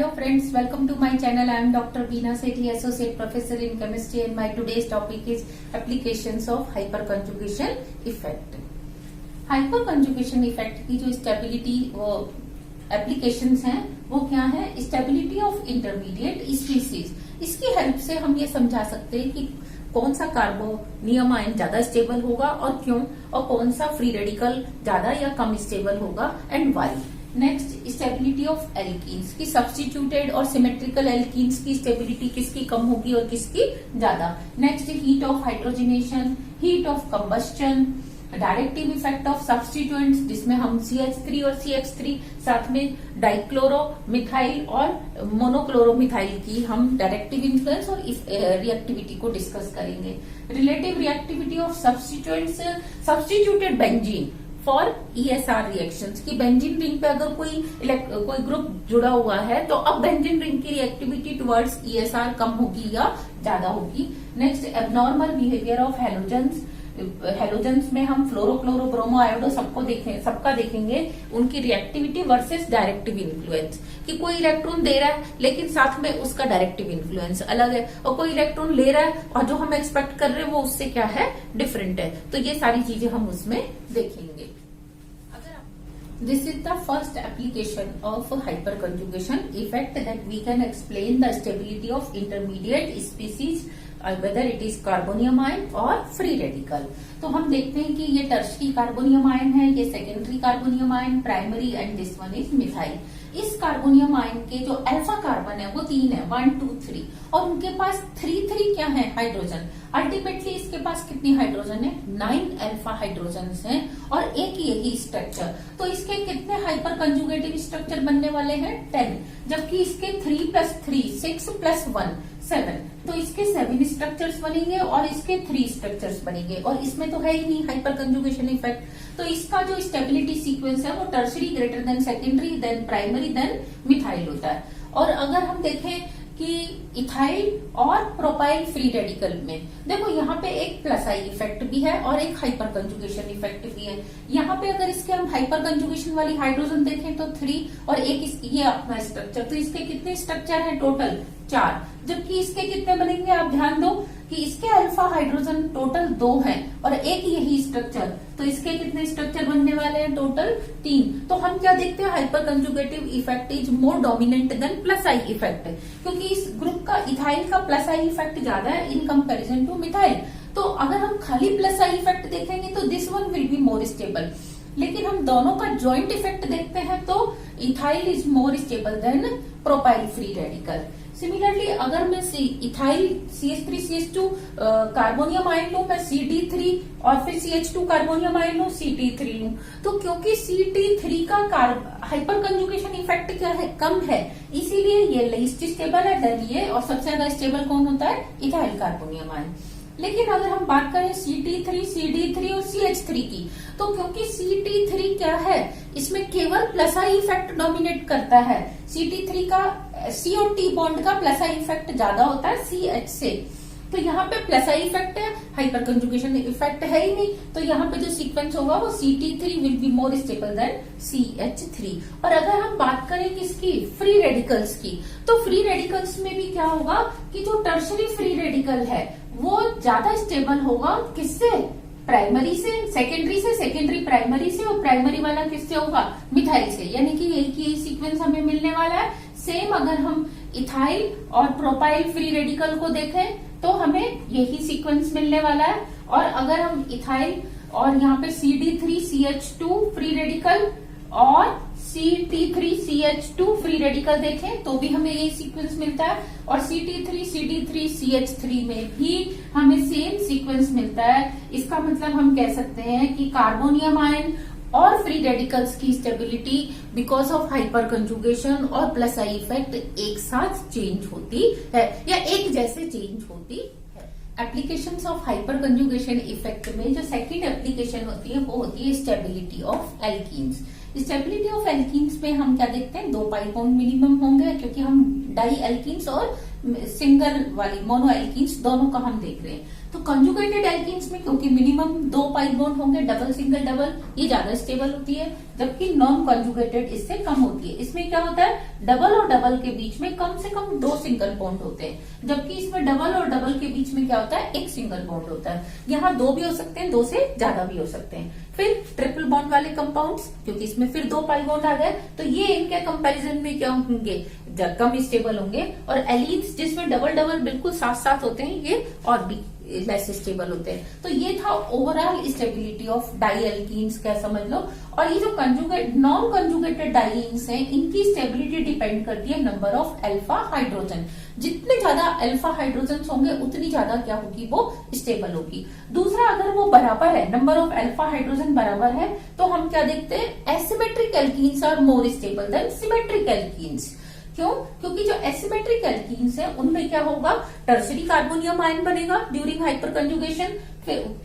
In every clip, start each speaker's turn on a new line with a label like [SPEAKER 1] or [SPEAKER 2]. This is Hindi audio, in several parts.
[SPEAKER 1] Hello friends, welcome to my channel. I am Dr. Veena Sethi, Associate Professor in Chemistry, and my today's topic is applications of hyperconjugation effect. Hyperconjugation effect की जो स्टेबिलिटी एप्लीकेशंस हैं वो क्या है? Stability of intermediate species. इसकी हेल्प से हम ये समझा सकते हैं कि कौन सा कार्बोनियम आयन ज्यादा स्टेबल होगा और क्यों, और कौन सा फ्री रेडिकल ज्यादा या कम स्टेबल होगा and why. Next, stability of alkenes की सब्स्टिट्यूटेड और सिमेट्रिकल एल्कीन्स की स्टेबिलिटी किसकी कम होगी और किसकी ज्यादा। Next, heat of hydrogenation, heat of combustion, directive effect of substituents जिसमें हम CH3 और CH3 साथ में डाइक्लोरो मिथाइल और मोनोक्लोरोमिथाइल की हम डायरेक्टिव इन्फ्लुएंस और रिएक्टिविटी को डिस्कस करेंगे। Relative reactivity of substituents, substituted benzene for ESR reactions की बेंजीन रिंग पे अगर कोई ग्रुप जुड़ा हुआ है तो अब बेंजीन रिंग की रिएक्टिविटी टुवर्ड्स ESR कम होगी या ज्यादा होगी। Next, abnormal behaviour of halogens. Halogens में हम फ्लोरो क्लोरो ब्रोमो आयोडो सबका देखेंगे उनकी रिएक्टिविटी वर्सेस डायरेक्टिव इन्फ्लुएंस, कि कोई इलेक्ट्रॉन दे रहा है लेकिन साथ में उसका डायरेक्टिव इन्फ्लुएंस अलग है, और कोई इलेक्ट्रॉन ले रहा है और जो हम एक्सपेक्ट कर रहे हैं वो उससे क्या है, डिफरेंट है। तो ये सारी चीजें हम उसमें देखेंगे। This is the first application of hyperconjugation effect that we can explain the stability of intermediate species, whether it is carbonium ion or free radical. तो हम देखते हैं कि ये टर्शरी कार्बोनियम आयन है, ये secondary carbonium ion, primary, and this one is methyl. इस कार्बोनियम आयन के जो अल्फा कार्बन है वो 3 है, 1 2 3, और उनके पास 3 क्या है, हाइड्रोजन। अल्टीमेटली इसके पास कितनी हाइड्रोजन है, 9 अल्फा हाइड्रोजन हैं और एक यही स्ट्रक्चर। तो इसके कितने हाइपर कंजुगेटिव स्ट्रक्चर बनने वाले हैं, 10, जबकि इसके 3 + 3 6 + 1 7, तो इसके 7 स्ट्रक्चर्स बनेंगे और इसके 3 स्ट्रक्चर्स बनेंगे, और इसमें तो है ही नहीं हाइपर कंजुगेशन इफेक्ट। तो इसका जो स्टेबिलिटी सीक्वेंस है वो tertiary greater than secondary than primary than methyl होता है। और अगर हम देखें कि इथाइल और प्रोपाइल फ्री रेडिकल में देखो यहाँ पे एक प्लस आई इफेक्ट भी है और एक हाइपर कंजुगेशन इफेक्ट भी है। यहाँ पे अगर इसके हम हाइपर कंजुगेशन वाली हाइड्रोजन देखें तो 3 और एक ये अपना स्ट्रक्चर, तो इसके कितने स्ट्रक्चर है टोटल, 4, जबकि इसके कितने बनेंगे आप ध्यान दो कि इसके अल्फा हाइड्रोजन टोटल 2 हैं और एक यही स्ट्रक्चर, तो इसके कितने स्ट्रक्चर बनने वाले हैं, टोटल 3। तो हम क्या देखते हैं, hyper conjugative effect is more dominant than plus I effect, क्योंकि इस ग्रुप का इथाइल का प्लस आई इफेक्ट ज्यादा है इन कंपैरिजन टू मिथाइल। तो अगर हम खाली प्लस आई इफेक्ट देखेंगे तो this one will be more stable, लेकिन हम दोनों का जॉइंट इफेक्ट देखते हैं तो ethyl is more stable then propyl free radical. Similarly अगर मैं ethyl CH3 CH2 carbonium ion लूं, मैं CD3 और फिर CH2 कार्बोनियम आयन लूं, CT3 लूं, तो क्योंकि CT3 का हाइपर कंजुगेशन इफेक्ट क्या है, कम है, इसीलिए ये लीस्ट स्टेबल है देन ये, और सबसे ज्यादा स्टेबल कौन होता है, इथाइल कार्बोनियम आयन। लेकिन अगर हम बात करें CT3 CD3 और CH3 की, तो क्योंकि CT3 क्या है, इसमें केवल प्लस आई इफेक्ट डोमिनेट करता है। CT3 का C और T बॉन्ड का प्लस आई इफेक्ट ज्यादा होता है CH से, तो यहाँ पे प्लस आई इफेक्ट है, हाइपर कंजुगेशन इफेक्ट है ही नहीं, तो यहाँ पे जो सीक्वेंस होगा वो CT3 will be more stable then CH3। और अगर हम बात करें किसकी, फ्री रेडिकल्स की, तो फ्री रेडिकल्स में भी क्या होगा कि जो टर्शरी फ्री रेडिकल है वो ज्यादा स्टेबल होगा, किससे, प्राइमरी से, सेकेंडरी प्राइमरी से, और प्राइमरी वाला किससे होगा, मिथाइल से, यानी कि एक ही सीक्वेंस हमें मिलने वाला है। सेम अगर हम इथाइल और प्रोपाइल फ्री रेडिकल को देखें तो हमें यही सीक्वेंस मिलने वाला है, और अगर हम इथाइल और यहाँ पे CD3 CH2 फ्री रेडिकल और CT3 CH2 फ्री रेडिकल देखें तो भी हमें यही सीक्वेंस मिलता है, और CT3 CD3 CH3 में भी हमें सेम सीक्वेंस मिलता है। इसका मतलब हम कह सकते हैं कि कार्बोनियम आयन और फ्री रेडिकल्स की stability because of hyper conjugation और प्लस आई इफेक्ट एक साथ चेंज होती है या एक जैसे चेंज होती है। Applications of hyper conjugation effect में जो सेकंड एप्लीकेशन होती है वो होती है stability of alkenes. Stability of alkenes में हम क्या देखते हैं, 2 पाई बॉन्ड मिनिमम होंगे क्योंकि हम डाई एल्कीन्स और सिंगल वाली मोनो एल्कीन्स दोनों का हम देख रहे हैं। तो कंजुगेटेड एल्कीन्स में क्योंकि मिनिमम 2 पाई बॉन्ड होंगे, डबल सिंगल डबल, ये ज्यादा स्टेबल होती है, जबकि नॉन कंजुगेटेड इससे कम होती है। इसमें क्या होता है, डबल और डबल के बीच में कम से कम 2 सिंगल बॉन्ड होते हैं, जबकि इसमें डबल और डबल के बीच में क्या होता है, 1 सिंगल बॉन्ड होता है। यहाँ 2 भी हो सकते हैं, 2 से ज्यादा भी हो सकते हैं। फिर ट्रिपल बॉन्ड वाले कंपाउंड्स, क्योंकि इसमें फिर 2 पाई बॉन्ड आ गए, तो ये इनके कंपैरिजन में क्या होंगे, कम स्टेबल होंगे। और एलीन्स जिसमें डबल डबल बिल्कुल साथ साथ होते हैं, ये और भी लेस स्टेबल होते हैं। तो ये था overall stability of di alkenes, क्या समझ लो। और ये जो कंजुगेट नॉन कंजुगेटेड डाइईन्स हैं, इनकी स्टेबिलिटी डिपेंड करती है नंबर ऑफ अल्फा हाइड्रोजन। जितने ज्यादा अल्फा हाइड्रोजन होंगे उतनी ज्यादा क्या होगी, वो स्टेबल होगी। दूसरा, अगर वो बराबर है, नंबर ऑफ अल्फा हाइड्रोजन बराबर है, तो हम क्या देखते हैं, asymmetric alkenes are more stable than symmetric alkenes. क्यों? क्योंकि जो एसिमेट्रिक एल्कीन्स है उनमें क्या होगा, टर्शरी कार्बोनियम आयन बनेगा ड्यूरिंग हाइपर कंजुगेशन।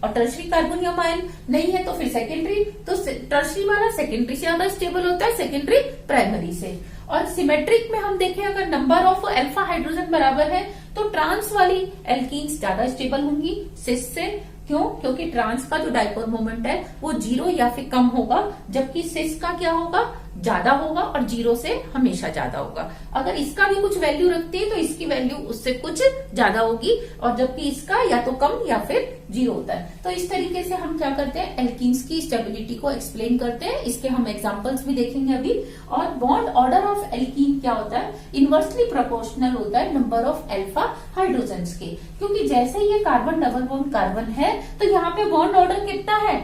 [SPEAKER 1] और टर्शरी कार्बोनियम आयन नहीं है तो फिर सेकेंडरी, तो टर्शरी वाला सेकेंडरी से ज्यादा स्टेबल होता है, सेकेंडरी प्राइमरी से। और सिमेट्रिक में हम देखें, अगर नंबर ऑफ अल्फा हाइड्रोजन बराबर है तो ट्रांस वाली एल्कीन्स ज्यादा स्टेबल होंगी सिस से। क्यों? क्योंकि ट्रांस का जो डाइपोल मोमेंट है वो 0 या फिर कम होगा, जबकि सिस का क्या होगा, ज्यादा होगा, और 0 से हमेशा ज्यादा होगा। अगर इसका भी कुछ वैल्यू रखती है तो इसकी वैल्यू उससे कुछ ज्यादा होगी, और जबकि इसका या तो कम या फिर 0 होता है। तो इस तरीके से हम क्या करते हैं, एल्कीन्स की स्टेबिलिटी को एक्सप्लेन करते हैं। इसके हम एग्जांपल्स भी देखेंगे अभी। और बॉन्ड ऑर्डर ऑफ एल्कीन क्या होता है, इनवर्सली प्रोपोर्शनल होता है नंबर ऑफ अल्फा हाइड्रोजन्स के। क्योंकि जैसे ये कार्बन डबल बॉन्ड कार्बन है तो यहाँ पे बॉन्ड ऑर्डर कितना है,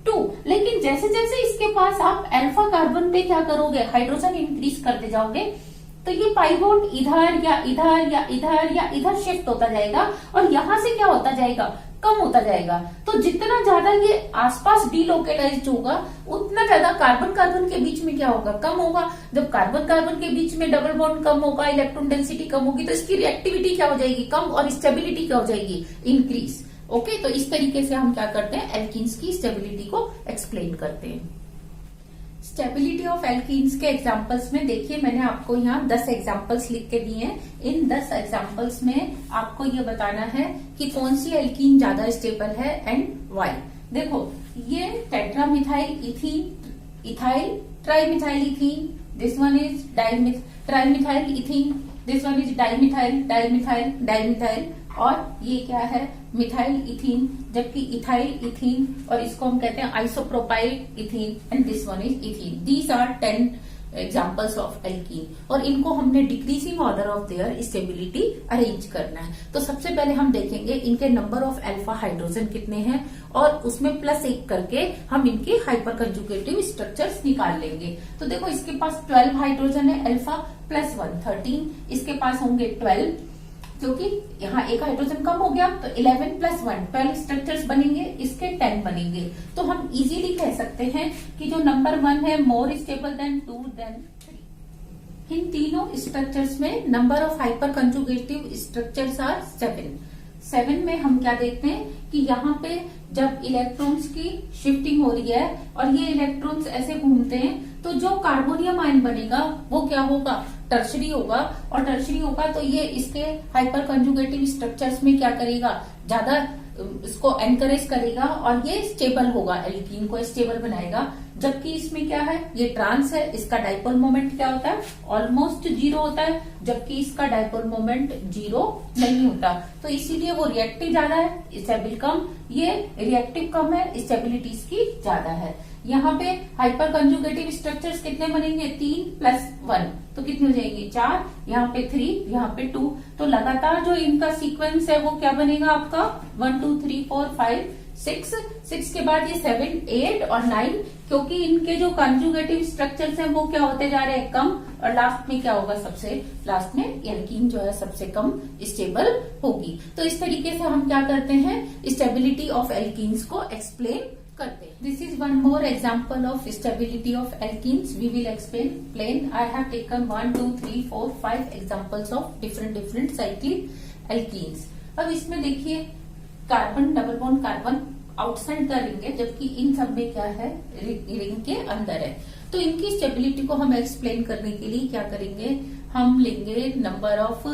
[SPEAKER 1] 2। लेकिन जैसे जैसे इसके पास आप अल्फा कार्बन पे क्या करोगे, हाइड्रोजन इंक्रीज करते जाओगे, तो ये पाई बॉन्ड इधर या इधर या इधर या इधर शिफ्ट होता जाएगा, और यहां से क्या होता जाएगा, कम होता जाएगा। तो जितना ज्यादा ये आसपास डीलोकेलाइज्ड होगा, उतना ज्यादा कार्बन कार्बन के बीच में क्या होगा, कम होगा। जब कार्बन कार्बन के बीच में डबल बॉन्ड कम होगा, इलेक्ट्रॉन डेंसिटी कम होगी, तो इसकी रिएक्टिविटी क्या हो जाएगी, कम, और स्टेबिलिटी क्या हो जाएगी, इंक्रीज। ओके, तो इस तरीके से हम क्या करते हैं, एल्कीन्स की स्टेबिलिटी को एक्सप्लेन करते हैं। स्टेबिलिटी ऑफ एल्कीन्स के एग्जांपल्स में देखिए, मैंने आपको यहाँ 10 एग्जांपल्स लिख के दिए हैं। इन 10 एग्जांपल्स में आपको ये बताना है कि कौन सी एल्कीन ज्यादा स्टेबल है एंड व्हाई। देखो, ये tetramethyl ethene, ethyl trimethyl ethene, this one is trimethyl ethene, this one is dimethyl dimethyl dimethyl, और ये क्या है, मिथाइल इथीन, जबकि इथाइल इथीन, और इसको हम कहते हैं isopropyl ethene, and this one is ethene. These are 10 examples of alkene, और इनको हमने decreasing order of their stability arrange करना है। तो सबसे पहले हम देखेंगे इनके नंबर ऑफ अल्फा हाइड्रोजन कितने हैं, और उसमें +1 करके हम इनके हाइपर कंजुगेटिव स्ट्रक्चर्स निकाल लेंगे। तो देखो, इसके पास 12 हाइड्रोजन है, अल्फा +1 13, इसके पास होंगे 12, क्योंकि यहाँ एक हाइड्रोजन कम हो गया, तो 11 + 1 12 स्ट्रक्चर्स बनेंगे, इसके 10 बनेंगे। तो हम इजीली कह सकते हैं कि जो नंबर 1 है मोर स्टेबल देन 2 देन 3। इन तीनों स्ट्रक्चर्स में number of hyper conjugative structures are 7 में हम क्या देखते हैं कि यहाँ पे जब इलेक्ट्रॉन्स की शिफ्टिंग हो रही है और ये इलेक्ट्रॉन्स ऐसे घूमते हैं, तो जो कार्बोनियम आयन बनेगा वो क्या होगा, टर्शरी होगा। और टर्शरी होगा तो ये इसके हाइपर कंजुगेटिव स्ट्रक्चर्स में क्या करेगा, ज्यादा इसको एनकरेज करेगा, और ये स्टेबल होगा, एल्कीन को स्टेबल बनाएगा। जबकि इसमें क्या है, ये ट्रांस है, इसका डाइपोल मोमेंट क्या होता है, ऑलमोस्ट 0 होता है, जबकि इसका डाइपोल मोमेंट 0 नहीं होता। तो इसीलिए वो रिएक्टिव ज्यादा है, स्टेबिल कम, ये रिएक्टिव कम है, स्टेबिलिटी इसकी ज्यादा है। यहाँ पे हाइपर कंजुगेटिव स्ट्रक्चर्स कितने बनेंगे, 3 + 1, तो कितने हो जाएंगे, 4, यहाँ पे 3, यहाँ पे 2। तो लगातार जो इनका सीक्वेंस है वो क्या बनेगा आपका, 1 2 3 4 5 6 के बाद ये 7 8 और 9, क्योंकि इनके जो कंजुगेटिव स्ट्रक्चर्स हैं वो क्या होते जा रहे हैं, कम, और लास्ट में क्या होगा, सबसे लास्ट में एल्कीन जो है सबसे कम स्टेबल होगी। तो इस तरीके से हम क्या करते हैं, स्टेबिलिटी ऑफ एल्कीन्स को एक्सप्लेन करते हैं। This is one more example of stability of alkenes, we will explain. I have taken 1 2 3 4 5 examples of different cyclic alkenes. अब इसमें देखिए, carbon double bond carbon outside the ring है, जबकि इन सब में क्या है, रिंग के अंदर है। तो इनकी स्टेबिलिटी को हम एक्सप्लेन करने के लिए क्या करेंगे, हम लेंगे number of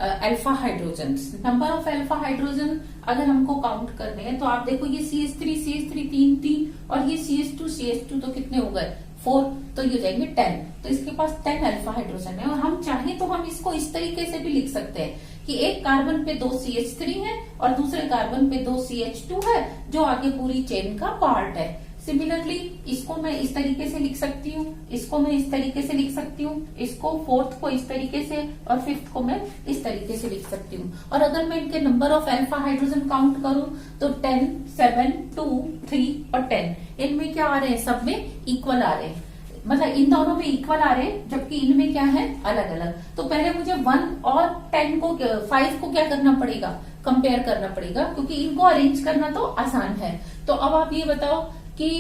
[SPEAKER 1] alpha hydrogen. Number of alpha hydrogen अगर हमको काउंट करने हैं तो आप देखो ये CH3 तीन और ये CH2 तो कितने हो गए 4, तो ये हो जाएंगे 10। तो इसके पास 10 अल्फा हाइड्रोजन है और हम चाहें तो हम इसको इस तरीके से भी लिख सकते हैं कि एक कार्बन पे 2 CH3 है और दूसरे कार्बन पे 2 CH2 है जो आगे पूरी चेन का पार्ट है। सिमिलरली इसको मैं इस तरीके से लिख सकती हूँ, इसको मैं इस तरीके से लिख सकती हूँ, इसको फोर्थ को इस तरीके से और फिफ्थ को मैं इस तरीके से लिख सकती हूँ। और अगर मैं इनके number of alpha hydrogen count करूँ तो 10, 7, 2, 3 और 10 इनमें क्या आ रहे हैं, सब में इक्वल आ रहे हैं, मतलब इन दोनों में इक्वल आ रहे हैं, जबकि इनमें क्या है अलग अलग। तो पहले मुझे 1 और 5 को क्या करना पड़ेगा, कंपेयर करना पड़ेगा, क्योंकि इनको अरेंज करना तो आसान है। तो अब आप ये बताओ कि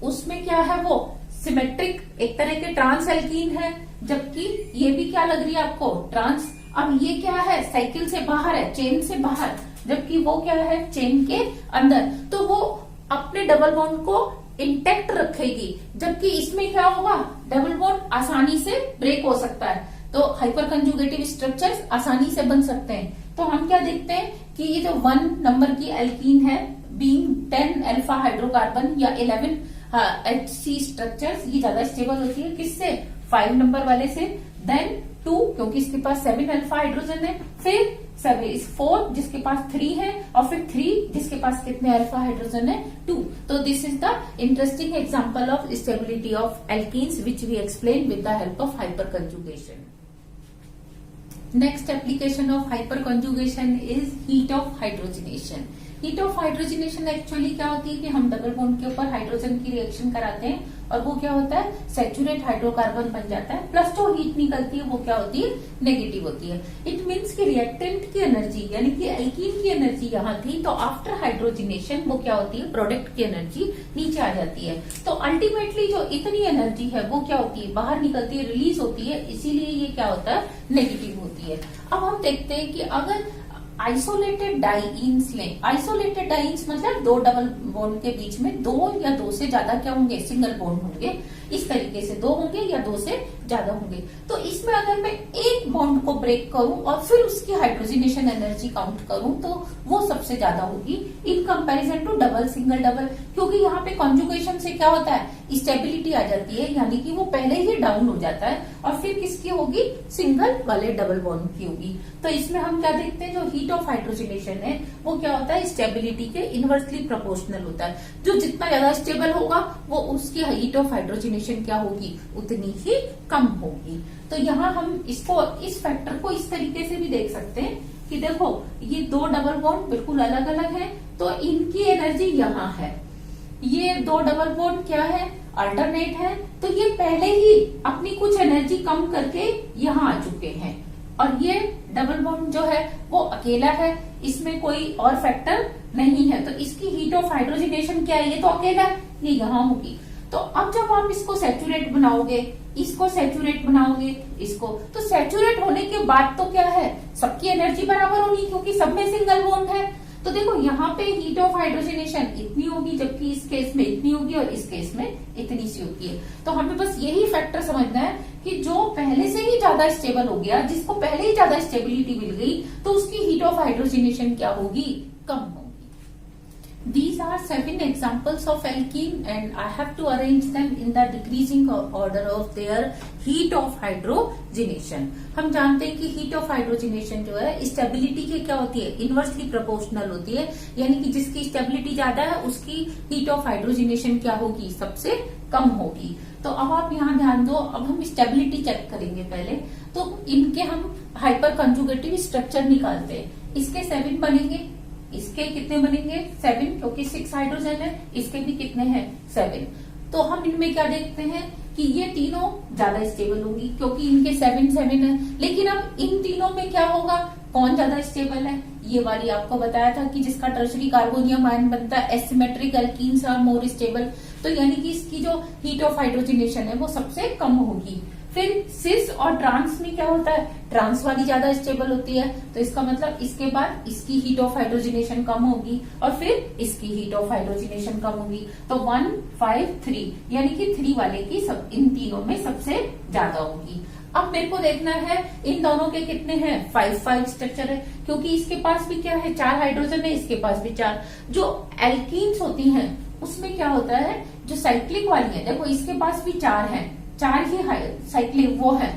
[SPEAKER 1] उसमें क्या है, वो सिमेट्रिक एक तरह के ट्रांस एल्कीन है, जबकि ये भी क्या लग रही है आपको, ट्रांस। अब ये क्या है, साइकिल से बाहर है, चेन से बाहर, जबकि वो क्या है, चेन के अंदर। तो वो अपने डबल बॉन्ड को इंटैक्ट रखेगी, जबकि इसमें क्या होगा, डबल बॉन्ड आसानी से ब्रेक हो सकता है। तो हाइपर कंजुगेटिव स्ट्रक्चर्स आसानी से बन सकते हैं। तो हम क्या देखते हैं कि ये जो 1 नंबर की एल्कीन है, बीइंग 10 अल्फा हाइड्रोकार्बन या 11 HC स्ट्रक्चर्स, ये ज्यादा स्टेबल होती है किससे, 5 नंबर वाले से। देन 2 क्योंकि इसके पास 7 अल्फा हाइड्रोजन है, फिर 4 जिसके पास 3 है, और फिर 3 जिसके पास कितने अल्फा हाइड्रोजन है, 2। तो this is the interesting example of stability of alkenes which we explain with the help of hyper conjugation. Next application of hyper conjugation is heat of hydrogenation. Heat of hydrogenation actually क्या होती है कि हम डबल बॉन्ड के ऊपर हाइड्रोजन की रिएक्शन कराते हैं और वो क्या होता है, सैचुरेट हाइड्रोकार्बन बन जाता है, प्लस जो हीट निकलती है वो क्या होती है, नेगेटिव होती है। इट मीन्स कि रिएक्टेंट की एनर्जी यानी कि एल्कीन की एनर्जी यहाँ थी, तो आफ्टर हाइड्रोजनेशन वो क्या होती है, प्रोडक्ट की एनर्जी नीचे आ जाती है। तो अल्टीमेटली जो इतनी एनर्जी है वो क्या होती है, बाहर निकलती है, रिलीज होती है, इसीलिए ये क्या होता है, नेगेटिव होती है। अब हम देखते हैं कि अगर आइसोलेटेड डाइईन्स लें, आइसोलेटेड डाइईन्स मतलब 2 डबल बॉन्ड के बीच में 2 या 2 से ज्यादा क्या होंगे, सिंगल बॉन्ड होंगे, इस तरीके से 2 होंगे या 2 से ज्यादा होंगे। तो इसमें अगर मैं एक बॉन्ड को ब्रेक करूं और फिर उसकी हाइड्रोजनेशन एनर्जी काउंट करूं तो वो सबसे ज्यादा होगी in comparison to double, single, double, क्योंकि यहाँ पे कॉन्जुगेशन से क्या होता है, स्टेबिलिटी आ जाती है, यानी कि वो पहले ही डाउन हो जाता है और फिर किसकी होगी, सिंगल वाले डबल बॉन्ड की होगी। तो इसमें हम क्या देखते हैं, जो हीट ऑफ हाइड्रोजनेशन है वो क्या होता है, स्टेबिलिटी के इनवर्सली प्रोपोर्शनल होता है। जो जितना ज्यादा स्टेबल होगा वो उसकी हीट ऑफ हाइड्रोजनेशन क्या होगी, उतनी ही कम होगी। तो यहाँ हम इसको, इस फैक्टर को इस तरीके से भी देख सकते हैं कि देखो ये 2 डबल बॉन्ड बिल्कुल अलग अलग है, तो इनकी एनर्जी यहाँ है, ये 2 डबल बॉन्ड क्या है, अल्टरनेट है, तो ये पहले ही अपनी कुछ एनर्जी कम करके यहाँ आ चुके हैं। और ये डबल बॉन्ड जो है वो अकेला है, इसमें कोई और फैक्टर नहीं है, तो इसकी हीट ऑफ हाइड्रोजनेशन क्या है, ये तो अकेला है, ये यहाँ होगी। तो अब जब आप इसको सैचुरेट बनाओगे, इसको सैचुरेट बनाओगे, इसको, तो सैचुरेट होने के बाद तो क्या है, सबकी एनर्जी बराबर होगी क्योंकि सब में सिंगल बॉन्ड है। तो देखो यहाँ पे हीट ऑफ हाइड्रोजनेशन इतनी होगी, जबकि इस केस में इतनी होगी और इस केस में इतनी सी होती है। तो हमें बस यही फैक्टर समझना है कि जो पहले से ही ज्यादा स्टेबल हो गया, जिसको पहले ही ज्यादा स्टेबिलिटी मिल गई, तो उसकी हीट ऑफ हाइड्रोजनेशन क्या होगी, कम होगी। These are 7 examples of alkene and I have to arrange them in the decreasing order of their heat of hydrogenation. हम जानते हैं कि heat of hydrogenation जो है स्टेबिलिटी की क्या होती है, इनवर्सली प्रोपोर्शनल होती है, यानी कि जिसकी स्टेबिलिटी ज्यादा है उसकी heat of hydrogenation क्या होगी, सबसे कम होगी। तो अब आप यहाँ ध्यान दो, अब हम स्टेबिलिटी चेक करेंगे पहले। तो इनके हम हाइपर कंजुगेटिव स्ट्रक्चर निकालते हैं, इसके 7 बनेंगे, इसके कितने बनेंगे, 7, क्योंकि 6 हाइड्रोजन है, इसके भी कितने हैं, 7। तो हम इनमें क्या देखते हैं कि ये तीनों ज्यादा स्टेबल होगी क्योंकि इनके 7 है। लेकिन अब इन तीनों में क्या होगा, कौन ज्यादा स्टेबल है, ये वाली आपको बताया था कि जिसका टर्शरी कार्बोनियम आयन बनता है, asymmetric alkenes are more stable. तो यानी कि इसकी जो हीट ऑफ हाइड्रोजनेशन है वो सबसे कम होगी। फिर सिस और ट्रांस में क्या होता है, ट्रांस वाली ज्यादा स्टेबल होती है, तो इसका मतलब इसके बाद इसकी हीट ऑफ हाइड्रोजनेशन कम होगी और फिर इसकी हीट ऑफ हाइड्रोजनेशन कम होगी। तो 1, 5, 3 यानी कि 3 वाले की सब इन तीनों में सबसे ज्यादा होगी। अब मेरे को देखना है इन दोनों के कितने हैं, 5 स्ट्रक्चर है, क्योंकि इसके पास भी क्या है, 4 हाइड्रोजन है, इसके पास भी 4। जो एल्कीन्स होती हैं उसमें क्या होता है, जो साइक्लिक वाली है, देखो इसके पास भी 4 है, 4 ही साइक्लिक वो है,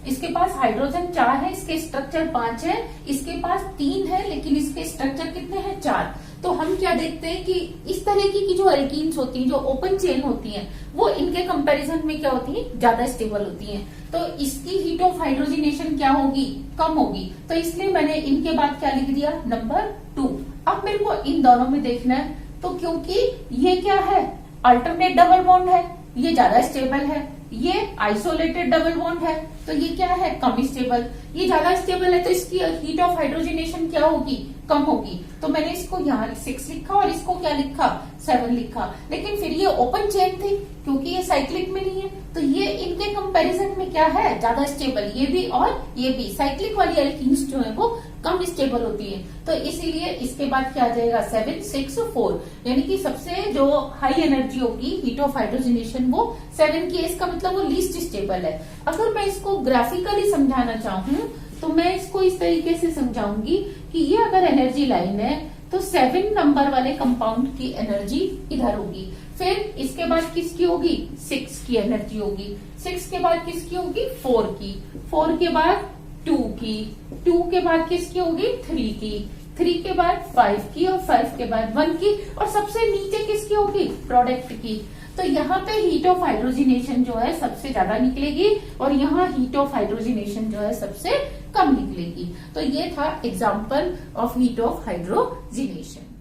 [SPEAKER 1] इसके पास हाइड्रोजन 4 है, इसके स्ट्रक्चर 5 है, इसके पास 3 है, लेकिन इसके स्ट्रक्चर कितने हैं, 4। तो हम क्या देखते हैं कि इस तरह की जो एल्कीन्स होती हैं, जो ओपन चेन होती हैं, वो इनके कंपैरिजन में क्या होती हैं, ज्यादा स्टेबल होती हैं। तो इसकी हीट ऑफ हाइड्रोजिनेशन क्या होगी, कम होगी। तो इसलिए मैंने इनके बाद क्या लिख दिया, नंबर 2। अब मेरे को इन दोनों में देखना है, तो क्योंकि ये क्या है, अल्टरनेट डबल बॉन्ड है, ये ज्यादा स्टेबल है, ये आइसोलेटेड डबल बॉन्ड है, तो ये क्या है, कम स्टेबल। ये ज्यादा स्टेबल है तो इसकी हीट ऑफ हाइड्रोजिनेशन क्या होगी, कम होगी। तो मैंने इसको यहाँ 6 लिखा और इसको क्या लिखा, 7 लिखा। लेकिन फिर ये ओपन चेन थी, क्योंकि ये साइक्लिक में नहीं है, तो ये इनके कंपैरिजन में क्या है, ज्यादा स्टेबल। ये भी और ये भी, साइक्लिक वाली एल्कीन्स जो है वो कम स्टेबल होती है। तो इसीलिए इसके बाद क्या आ जाएगा, 7, 6, 4, यानी कि सबसे जो हाई एनर्जी होगी हीट ऑफ हाइड्रोजिनेशन वो 7 की है। इसका मतलब वो लीस्ट स्टेबल है। अगर मैं इसको ग्राफिकली समझाना चाहूँ तो मैं इसको इस तरीके से समझाऊंगी कि ये अगर एनर्जी लाइन है तो 7 नंबर वाले कंपाउंड की एनर्जी इधर होगी, फिर इसके बाद किसकी होगी, 6 की एनर्जी होगी, 6 के बाद किसकी होगी, 4 की, 4 के बाद 2 की, 2 के बाद किसकी होगी, 3 की, 3 के बाद 5 की, और 5 के बाद 1 की, और सबसे नीचे किसकी होगी, प्रोडक्ट की। तो यहाँ पे हीट ऑफ हाइड्रोजिनेशन जो है सबसे ज्यादा निकलेगी और यहाँ हीट ऑफ हाइड्रोजिनेशन जो है सबसे कम निकलेगी। तो ये था example of heat of hydrogenation.